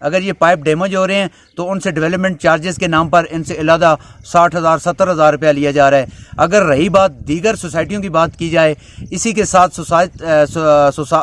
اگر یہ pipe damage ہو رہے ہیں تو ان سے ڈیولپمنٹ چارجز کے نام پر ان سے علیحدہ 60,000 70,000 روپیہ لیا جا رہا ہے۔ اگر رہی بات دیگر سوسائٹیوں کی بات کی جائے، اسی کے ساتھ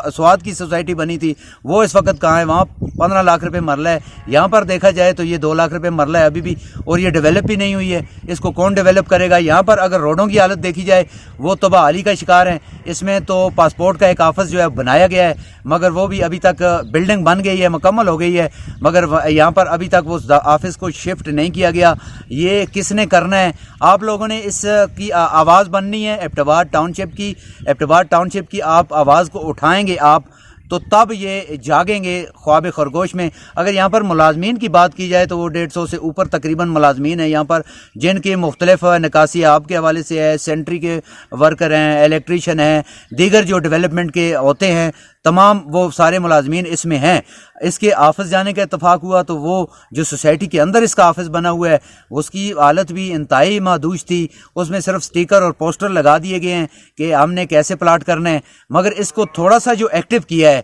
سواد کی سوسائٹی بنی تھی، وہ اس وقت کہاں ہے؟ وہاں 15 لاکھ روپے مرلہ ہے۔ یہاں پر دیکھا جائے تو یہ 2 لاکھ روپے مرلہ ہے ابھی بھی، اور یہ ڈیولپ بھی نہیں ہوئی ہے۔ اس کو کون ڈیولپ کرے گا؟ یہاں پر اگر روڈوں کی حالت دیکھی جائے وہ تباہ حالی کا شکار ہیں۔ اس میں تو پاسپورٹ کا ایک آفس جو ہے بنایا گیا ہے، مگر وہ بھی ابھی تک بلڈنگ بن گئی ہے، مکمل ہو گئی ہے، مگر یہاں پر ابھی تک وہ آفس کو شفٹ نہیں کیا گیا۔ یہ کس نے کرنا ہے؟ آپ لوگوں نے اس کی آواز بننی ہے، ایبٹ آباد ٹاؤن شپ کی آپ آواز کو اٹھائیں گے آپ تو تب یہ جاگیں گے خواب خرگوش میں۔ اگر یہاں پر ملازمین کی بات کی جائے تو وہ 150 سے اوپر تقریباً ملازمین ہیں یہاں پر، جن کے مختلف نکاسی آب کے حوالے سے ہے، سینٹری کے ورکر ہیں، الیکٹریشین ہیں، دیگر جو ڈیولپمنٹ کے ہوتے ہیں، تمام وہ سارے ملازمین اس میں ہیں۔ اس کے آفس جانے کا اتفاق ہوا تو وہ جو سوسائٹی کے اندر اس کا آفس بنا ہوا ہے اس کی حالت بھی انتہائی محدود تھی۔ اس میں صرف سٹیکر اور پوسٹر لگا دیے گئے ہیں کہ ہم نے کیسے پلاٹ کرنا ہے، مگر اس کو تھوڑا سا جو ایکٹیو کیا ہے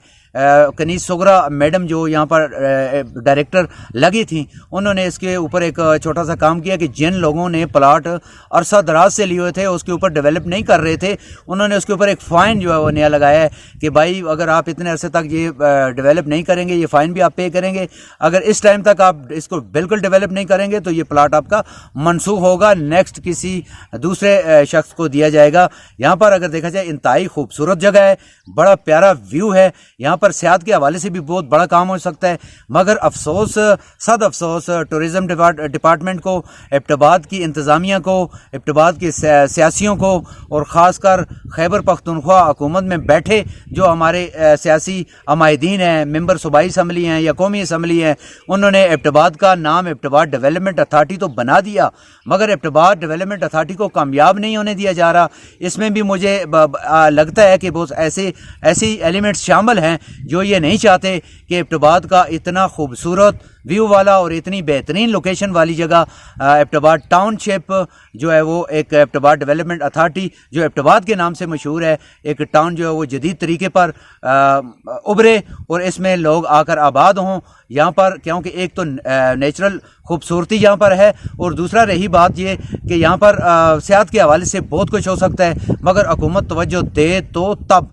کنیز سغرا میڈم جو یہاں پر ڈائریکٹر لگی تھیں، انہوں نے اس کے اوپر ایک چھوٹا سا کام کیا کہ جن لوگوں نے پلاٹ عرصہ دراز سے لیے ہوئے تھے، اس کے اوپر ڈیولپ نہیں کر رہے تھے، انہوں نے اس کے اوپر ایک فائن جو ہے وہ نیا لگایا ہے کہ بھائی اگر آپ اتنے عرصے تک یہ ڈیولپ نہیں کریں گے، یہ فائن بھی آپ پے کریں گے۔ اگر اس ٹائم تک آپ اس کو بالکل ڈیولپ نہیں کریں گے تو یہ پلاٹ آپ کا منسوخ ہوگا، نیکسٹ کسی دوسرے شخص کو دیا جائے گا۔ یہاں پر اگر دیکھا جائے انتہائی خوبصورت جگہ ہے، بڑا پیارا ویو ہے، یہاں پر سیاحت کے حوالے سے بھی بہت بڑا کام ہو سکتا ہے، مگر افسوس صد افسوس ٹورزم ڈپارٹمنٹ کو، ایبٹ آباد کی انتظامیہ کو، ایبٹ آباد کے سیاسیوں کو، اور خاص کر خیبر پختونخوا حکومت میں بیٹھے جو ہمارے سیاسی عمائدین ہیں، ممبر صوبائی اسمبلی ہیں یا قومی اسمبلی ہیں، انہوں نے ایبٹ آباد کا نام ایبٹ آباد ڈیولپمنٹ اتھارٹی تو بنا دیا، مگر ایبٹ آباد ڈیولپمنٹ اتھارٹی کو کامیاب نہیں ہونے دیا جا رہا۔ اس میں بھی مجھے لگتا ہے کہ بہت ایسی ایلیمنٹس شامل ہیں جو یہ نہیں چاہتے کہ ایبٹ آباد کا اتنا خوبصورت ویو والا اور اتنی بہترین لوکیشن والی جگہ ایبٹ آباد ٹاؤن شپ جو ہے وہ ایک ایبٹ آباد ڈیولپمنٹ اتھارٹی جو ایبٹ آباد کے نام سے مشہور ہے، ایک ٹاؤن جو ہے وہ جدید طریقے پر ابھرے اور اس میں لوگ آ کر آباد ہوں یہاں پر، کیونکہ ایک تو نیچرل خوبصورتی یہاں پر ہے، اور دوسرا رہی بات یہ کہ یہاں پر صحت کے حوالے سے بہت کچھ ہو سکتا ہے، مگر حکومت توجہ دے تو تب۔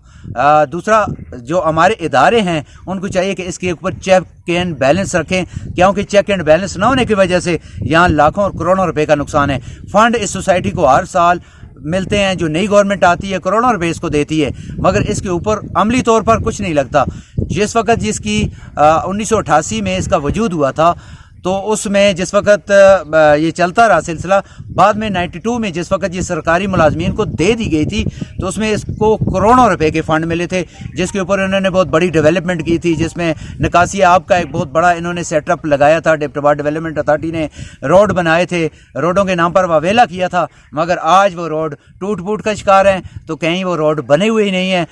دوسرا جو ہمارے ادارے ہیں ان کو چاہیے کہ اس کے اوپر چیک اینڈ بیلنس رکھیں، کیونکہ چیک اینڈ بیلنس نہ ہونے کی وجہ سے یہاں لاکھوں اور کروڑوں روپے کا نقصان ہے۔ فنڈ اس سوسائٹی کو ہر سال ملتے ہیں، جو نئی گورنمنٹ آتی ہے کروڑوں روپے اس کو دیتی ہے، مگر اس کے اوپر عملی طور پر کچھ نہیں لگتا۔ جس وقت جس کی 1988 میں اس کا وجود ہوا تھا تو اس میں جس وقت یہ چلتا رہا سلسلہ، بعد میں 92 میں جس وقت یہ سرکاری ملازمین کو دے دی گئی تھی تو اس میں اس کو کروڑوں روپے کے فنڈ ملے تھے، جس کے اوپر انہوں نے بہت بڑی ڈیولپمنٹ کی تھی، جس میں نکاسی آب کا ایک بہت بڑا انہوں نے سیٹ اپ لگایا تھا۔ ایبٹ آباد ڈیولپمنٹ اتھارٹی نے روڈ بنائے تھے، روڈوں کے نام پر واویلا کیا تھا، مگر آج وہ روڈ ٹوٹ پھوٹ کا شکار ہیں، تو کہیں وہ روڈ بنے ہوئے ہی نہیں ہیں۔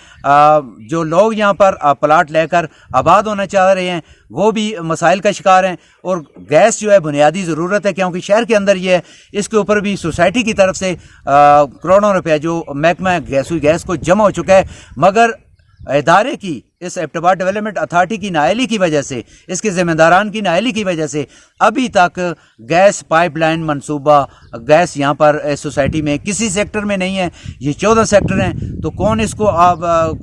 جو لوگ یہاں پر پلاٹ لے کر آباد ہونا چاہ رہے ہیں وہ بھی مسائل کا شکار ہیں، اور گیس جو ہے بنیادی ضرورت ہے کیونکہ شہر کے اندر یہ ہے، اس کے اوپر بھی سوسائٹی کی طرف سے کروڑوں روپے جو محکمہ گیس کو جمع ہو چکا ہے، مگر ادارے کی اس ایبٹ آباد ڈیولپمنٹ اتھارٹی کی نااہلی کی وجہ سے، اس کے ذمہ داران کی نااہلی کی وجہ سے ابھی تک گیس پائپ لائن منصوبہ گیس یہاں پر سوسائٹی میں کسی سیکٹر میں نہیں ہے۔ یہ 14 سیکٹر ہیں، تو کون اس کو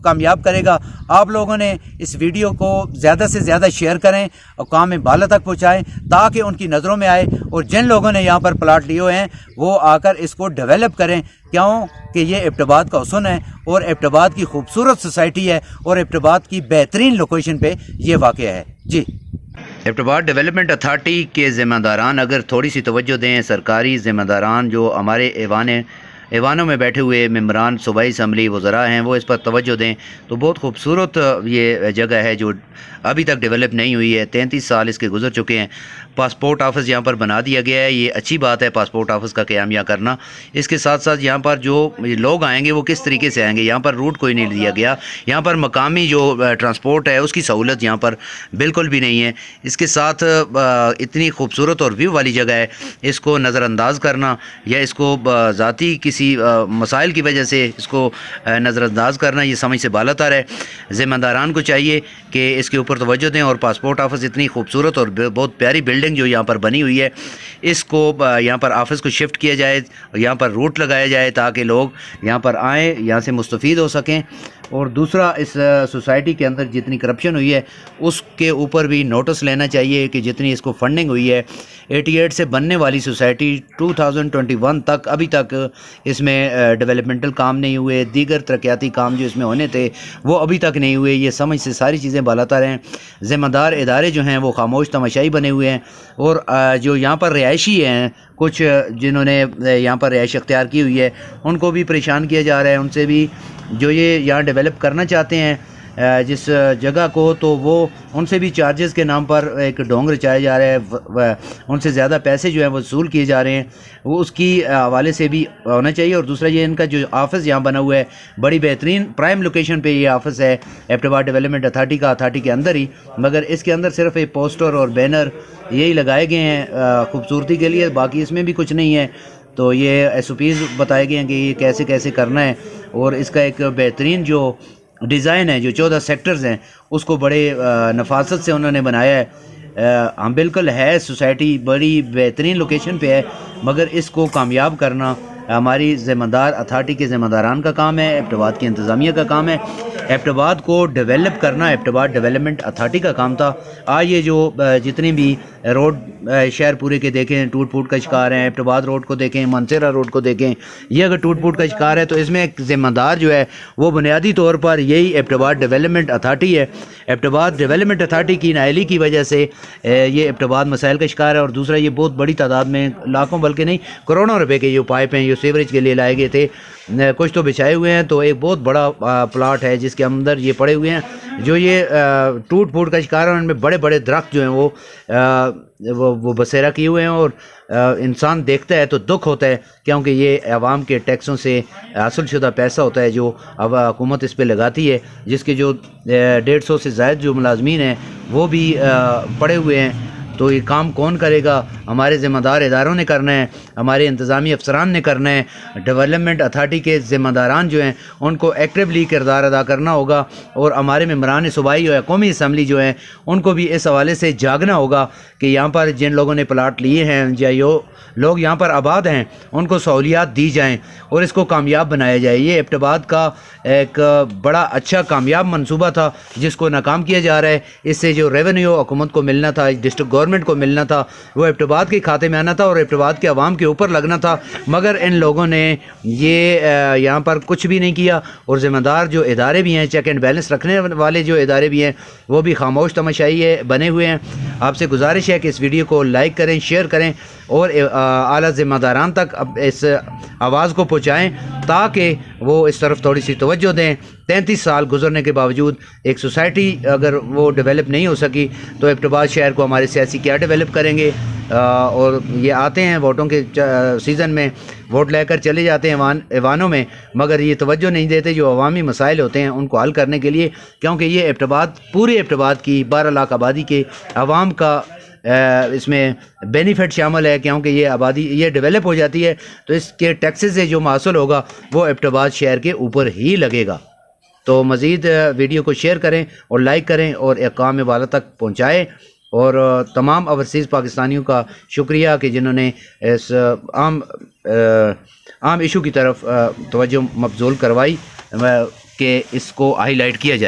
کامیاب کرے گا؟ آپ لوگوں نے اس ویڈیو کو زیادہ سے زیادہ شیئر کریں اور کام میں بالا تک پہنچائیں تاکہ ان کی نظروں میں آئے، اور جن لوگوں نے یہاں پر پلاٹ لیے ہوئے ہیں وہ آ کر اس کو ڈیولپ کریں، کیوں کہ یہ ایبٹ آباد کا حسن ہے اور ایبٹ آباد کی خوبصورت سوسائٹی ہے اور ایبٹ آباد کی بہترین لوکیشن پہ یہ واقع ہے۔ جی، ایبٹ آباد ڈیولپمنٹ اتھارٹی کے ذمہ داران اگر تھوڑی سی توجہ دیں، سرکاری ذمہ داران جو ہمارے ایوانوں میں بیٹھے ہوئے ممبران صوبائی اسمبلی وزراء ہیں، وہ اس پر توجہ دیں تو بہت خوبصورت یہ جگہ ہے جو ابھی تک ڈیولپ نہیں ہوئی ہے۔ 33 سال اس کے گزر چکے ہیں، پاسپورٹ آفس یہاں پر بنا دیا گیا ہے. یہ اچھی بات ہے پاسپورٹ آفس کا قیام یہاں کرنا. اس کے ساتھ ساتھ یہاں پر جو لوگ آئیں گے وہ کس طریقے سے آئیں گے, یہاں پر روٹ کوئی نہیں دیا گیا. یہاں پر مقامی جو ٹرانسپورٹ ہے اس کی سہولت یہاں پر بالکل بھی نہیں ہے. اس کے ساتھ اتنی خوبصورت اور ویو والی جگہ ہے, اس کو نظر انداز کرنا یا اس کو ذاتی کسی مسائل کی وجہ سے اس کو نظر انداز کرنا یہ سمجھ سے بالا تر ہے. ذمہ داران کو چاہیے کہ اس کے اوپر توجہ دیں, اور پاسپورٹ آفس اتنی خوبصورت اور بہت پیاری بلڈنگ جو یہاں پر بنی ہوئی ہے اس کو یہاں پر آفس کو شفٹ کیا جائے, یہاں پر روٹ لگایا جائے تاکہ لوگ یہاں پر آئیں, یہاں سے مستفید ہو سکیں. اور دوسرا, اس سوسائٹی کے اندر جتنی کرپشن ہوئی ہے اس کے اوپر بھی نوٹس لینا چاہیے کہ جتنی اس کو فنڈنگ ہوئی ہے 88 سے بننے والی سوسائٹی 2021 تک ابھی تک اس میں ڈیولپمنٹل کام نہیں ہوئے, دیگر ترقیاتی کام جو اس میں ہونے تھے وہ ابھی تک نہیں ہوئے. یہ سمجھ سے ساری چیزیں بالاتر ہیں. ذمہ دار ادارے جو ہیں وہ خاموش تماشائی بنے ہوئے ہیں, اور جو یہاں پر رہائشی ہیں کچھ جنہوں نے یہاں پر رہائش اختیار کی ہوئی ہے ان کو بھی پریشان کیا جا رہا ہے. ان سے بھی جو یہ یہاں ڈیولپ کرنا چاہتے ہیں جس جگہ کو, تو وہ ان سے بھی چارجز کے نام پر ایک ڈھونگ رچایا جا رہا ہے, ان سے زیادہ پیسے جو ہیں وصول کیے جا رہے ہیں. وہ اس کی حوالے سے بھی ہونا چاہیے. اور دوسرا یہ ان کا جو آفس یہاں بنا ہوا ہے بڑی بہترین پرائم لوکیشن پہ یہ آفس ہے ایبٹ آباد ڈیولپمنٹ اتھارٹی کا, اتھارٹی کے اندر ہی, مگر اس کے اندر صرف ایک پوسٹر اور بینر یہی لگائے گئے ہیں خوبصورتی کے لیے, باقی اس میں بھی کچھ نہیں ہے. تو یہ SOPs بتائے گئے ہیں کہ یہ کیسے کیسے کرنا ہے, اور اس کا ایک بہترین جو ڈیزائن ہے جو 14 سیکٹرز ہیں اس کو بڑے نفاست سے انہوں نے بنایا ہے. ہم بالکل ہے سوسائٹی بڑی بہترین لوکیشن پہ ہے, مگر اس کو کامیاب کرنا ہماری ذمہ دار اتھارٹی کے ذمہ داران کا کام ہے, ایبٹ آباد کی انتظامیہ کا کام ہے. ایبٹ آباد کو ڈیولپ کرنا ایبٹ آباد ڈیولپمنٹ اتھارٹی کا کام تھا. آج یہ جو جتنے بھی روڈ شہر پورے کے دیکھیں ٹوٹ پھوٹ کا شکار ہیں, ایبٹ آباد روڈ کو دیکھیں, مانسہرہ روڈ کو دیکھیں, یہ اگر ٹوٹ پھوٹ کا شکار ہے تو اس میں ایک ذمہ دار جو ہے وہ بنیادی طور پر یہی ایبٹ آباد ڈیولپمنٹ اتھارٹی ہے. ایبٹ آباد ڈیولپمنٹ اتھارٹی کی نااہلی کی وجہ سے یہ ایبٹ آباد مسائل کا شکار ہے. اور دوسرا یہ بہت بڑی تعداد میں لاکھوں بلکہ نہیں کروڑوں روپے کے جو پائپ ہیں جو سیوریج کے لیے لائے گئے تھے, کچھ تو بچھائے ہوئے ہیں. تو ایک بہت بڑا پلاٹ ہے جس کے اندر یہ پڑے ہوئے ہیں جو یہ ٹوٹ پھوٹ کا شکار ہے. ان میں بڑے بڑے درخت جو ہیں وہ بسیرا کیے ہوئے ہیں, اور انسان دیکھتا ہے تو دکھ ہوتا ہے کیونکہ یہ عوام کے ٹیکسوں سے حاصل شدہ پیسہ ہوتا ہے جو حکومت اس پہ لگاتی ہے, جس کے جو 150 سے زائد جو ملازمین ہیں وہ بھی پڑے ہوئے ہیں. تو یہ کام کون کرے گا؟ ہمارے ذمہ دار اداروں نے کرنا ہے, ہمارے انتظامی افسران نے کرنا ہے. ڈیولپمنٹ اتھارٹی کے ذمہ داران جو ہیں ان کو ایکٹیولی کردار ادا کرنا ہوگا, اور ہمارے ممبران صوبائی اور قومی اسمبلی جو ہیں ان کو بھی اس حوالے سے جاگنا ہوگا کہ یہاں پر جن لوگوں نے پلاٹ لیے ہیں یا لوگ یہاں پر آباد ہیں ان کو سہولیات دی جائیں اور اس کو کامیاب بنایا جائے. یہ ایبٹ آباد کا ایک بڑا اچھا کامیاب منصوبہ تھا جس کو ناکام کیا جا رہا ہے. اس سے جو ریونیو حکومت کو ملنا تھا, ڈسٹرکٹ گورنمنٹ کو ملنا تھا, وہ ایبٹ آباد کے کھاتے میں آنا تھا اور ایبٹ آباد کے عوام کے اوپر لگنا تھا. مگر ان لوگوں نے یہ یہاں پر کچھ بھی نہیں کیا, اور ذمہ دار جو ادارے بھی ہیں, چیک اینڈ بیلنس رکھنے والے جو ادارے بھی ہیں وہ بھی خاموش تماشائی بنے ہوئے ہیں. آپ سے گزارش ہے کہ اس ویڈیو کو لائک کریں, شیئر کریں اور اعلیٰ ذمہ داران تک اس آواز کو پہنچائیں تاکہ وہ اس طرف تھوڑی سی توجہ دیں. 33 سال گزرنے کے باوجود ایک سوسائٹی اگر وہ ڈیولپ نہیں ہو سکی تو ایبٹ آباد شہر کو ہمارے سیاسی کیا ڈیولپ کریں گے. اور یہ آتے ہیں ووٹوں کے سیزن میں, ووٹ لے کر چلے جاتے ہیں ایوانوں میں, مگر یہ توجہ نہیں دیتے جو عوامی مسائل ہوتے ہیں ان کو حل کرنے کے لیے, کیونکہ یہ ایبٹ آباد پورے ایبٹ آباد کی 12 لاکھ آبادی کے عوام کا اس میں بینیفٹ شامل ہے. کیونکہ یہ آبادی یہ ڈیولپ ہو جاتی ہے تو اس کے ٹیکسز سے جو محصول ہوگا وہ ایبٹ آباد شہر کے اوپر ہی لگے گا. تو مزید ویڈیو کو شیئر کریں اور لائک کریں اور اقوام والا تک پہنچائیں. اور تمام اوورسیز پاکستانیوں کا شکریہ کہ جنہوں نے اس عام ایشو کی طرف توجہ مبذول کروائی کہ اس کو ہائی لائٹ کیا جائے.